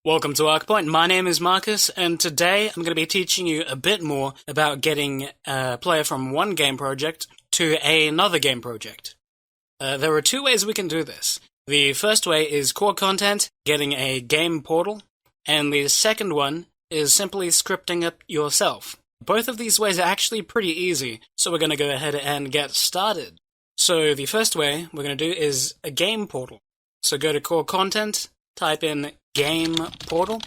Welcome to Arkpoint. My name is Marcus, and today I'm going to be teaching you a bit more about getting a player from one game project to another game project. There are two ways we can do this. The first way is core content, getting a game portal, and the second one is simply scripting it yourself. Both of these ways are actually pretty easy, so we're going to go ahead and get started. So the first way we're going to do is a game portal. So go to core content, type in game portal,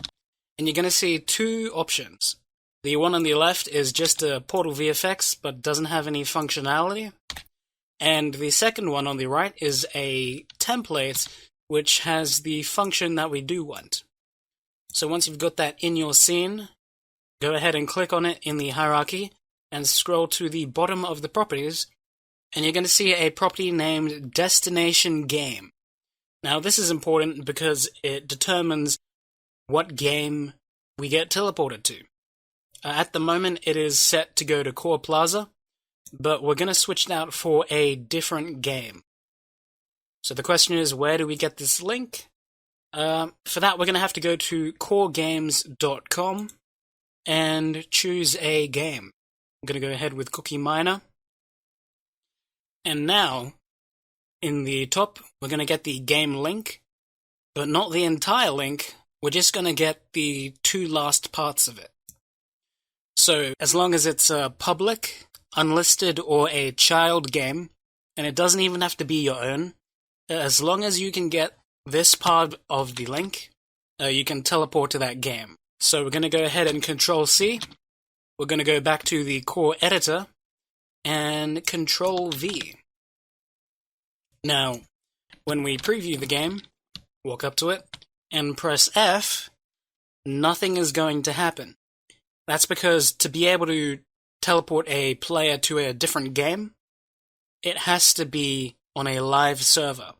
and you're going to see two options. The one on the left is just a portal VFX, but doesn't have any functionality. And the second one on the right is a template, which has the function that we do want. So once you've got that in your scene, go ahead and click on it in the hierarchy, and scroll to the bottom of the properties, and you're going to see a property named Destination Game. Now, this is important because it determines what game we get teleported to. At the moment, it is set to go to Core Plaza, but we're going to switch it out for a different game. So the question is, where do we get this link? For that, we're going to have to go to coregames.com and choose a game. I'm going to go ahead with Cookie Miner. And now, in the top, we're going to get the game link, but not the entire link. We're just going to get the two last parts of it. So, as long as it's a public, unlisted, or a child game, and it doesn't even have to be your own, as long as you can get this part of the link, you can teleport to that game. So we're going to go ahead and Control-C. We're going to go back to the core editor, and Control-V. Now, when we preview the game, walk up to it, and press F, nothing is going to happen. That's because to be able to teleport a player to a different game, it has to be on a live server.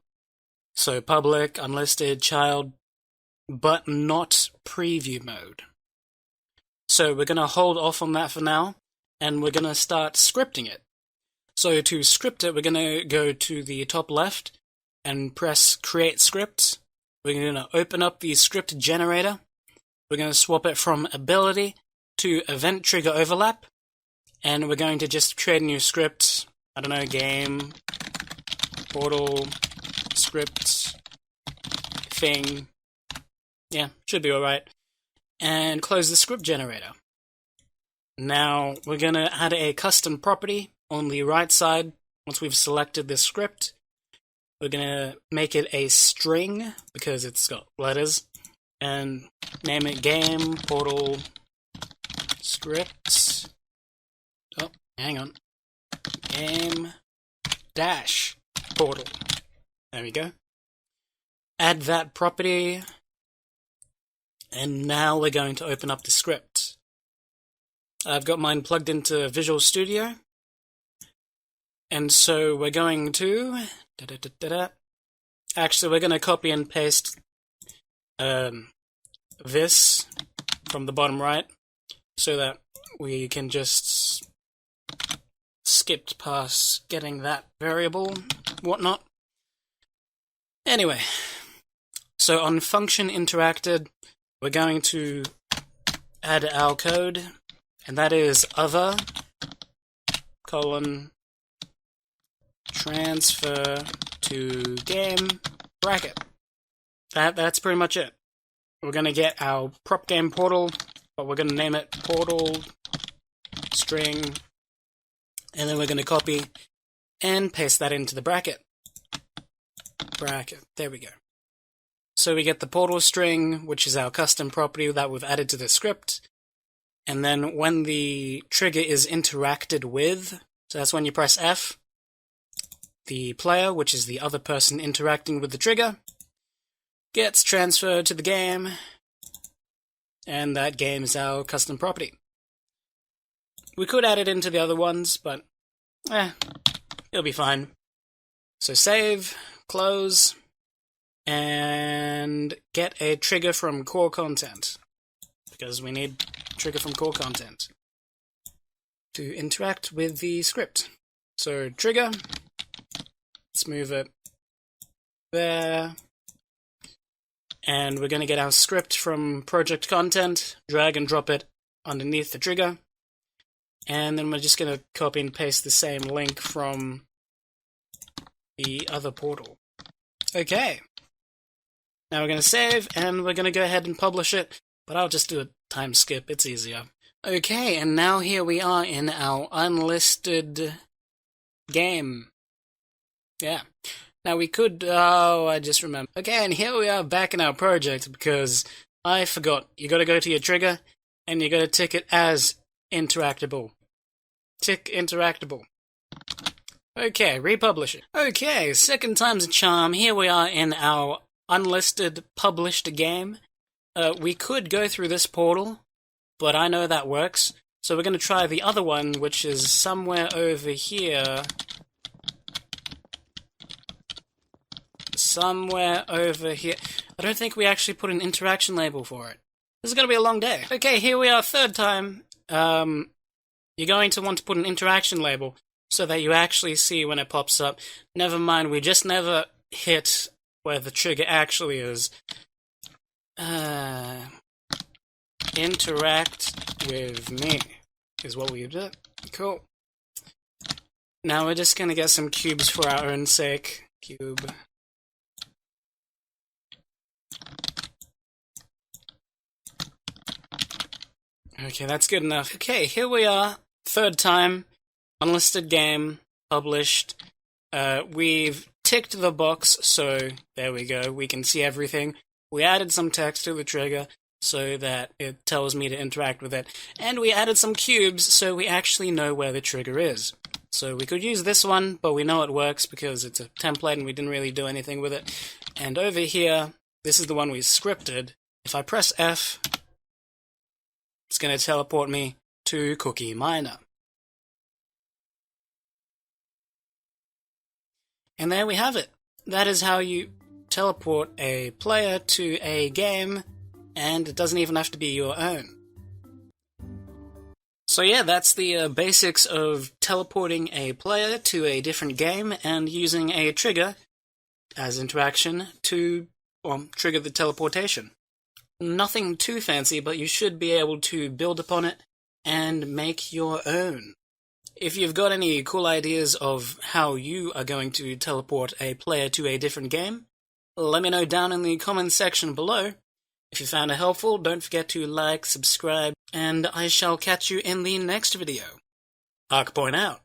So public, unlisted, child, but not preview mode. So we're going to hold off on that for now, and we're going to start scripting it. So to script it, we're going to go to the top left and press Create Script. We're going to open up the script generator. We're going to swap it from Ability to Event Trigger Overlap. And we're going to just create a new script. I don't know, game, portal, script, thing. Yeah, should be alright. And close the script generator. Now, we're going to add a custom property on the right side. Once we've selected this script, we're going to make it a string because it's got letters, and name it game portal script. Oh, hang on. Game dash portal. There we go. Add that property, and now we're going to open up the script. I've got mine plugged into Visual Studio. And so we're going to... Actually, we're going to copy and paste this from the bottom right so that we can just skip past getting that variable, whatnot. Anyway, so on function interacted, we're going to add our code, and that is other, transfer to game, bracket. That's pretty much it. We're going to get our prop game portal, but we're going to name it portal string, and then we're going to copy and paste that into the bracket. There we go. So we get the portal string, which is our custom property that we've added to the script, and then when the trigger is interacted with, so that's when you press F, the player, which is the other person interacting with the trigger, gets transferred to the game, and that game is our custom property. We could add it into the other ones, but it'll be fine. So save, close, and get a trigger from core content, because we need trigger from core content to interact with the script. So trigger, let's move it there, And we're going to get our script from project content, drag and drop it underneath the trigger. And then we're just going to copy and paste the same link from the other portal. Okay. Now we're going to save, and we're going to go ahead and publish it, but I'll just do a time skip, it's easier. Okay, and now here we are in our unlisted game. Yeah. Now we could, I just remembered. Okay, and here we are back in our project, because I forgot. You gotta go to your trigger, and you gotta tick it as interactable. Tick interactable. Okay, republish it. Okay, second time's a charm. Here we are in our unlisted published game. We could go through this portal, but I know that works. So we're going to try the other one, which is somewhere over here. Somewhere over here. I don't think we actually put an interaction label for it. This is going to be a long day. Okay, here we are, third time. You're going to want to put an interaction label so that you actually see when it pops up. Never mind, we just never hit where the trigger actually is. Interact with me is what we do. Cool. Now we're just gonna get some cubes for our own sake. Cube. Okay, that's good enough. Okay, here we are. Third time. Unlisted game. Published. We've ticked the box, so there we go. We can see everything. We added some text to the trigger so that it tells me to interact with it. And we added some cubes so we actually know where the trigger is. So we could use this one, but we know it works because it's a template and we didn't really do anything with it. And over here, this is the one we scripted. If I press F, it's going to teleport me to Cookie Miner. And there we have it. That is how you teleport a player to a game, and it doesn't even have to be your own. So yeah, that's the basics of teleporting a player to a different game and using a trigger as interaction to trigger the teleportation. Nothing too fancy, but you should be able to build upon it and make your own. If you've got any cool ideas of how you are going to teleport a player to a different game, let me know down in the comments section below. If you found it helpful, don't forget to like, subscribe, and I shall catch you in the next video. Arkpoint out.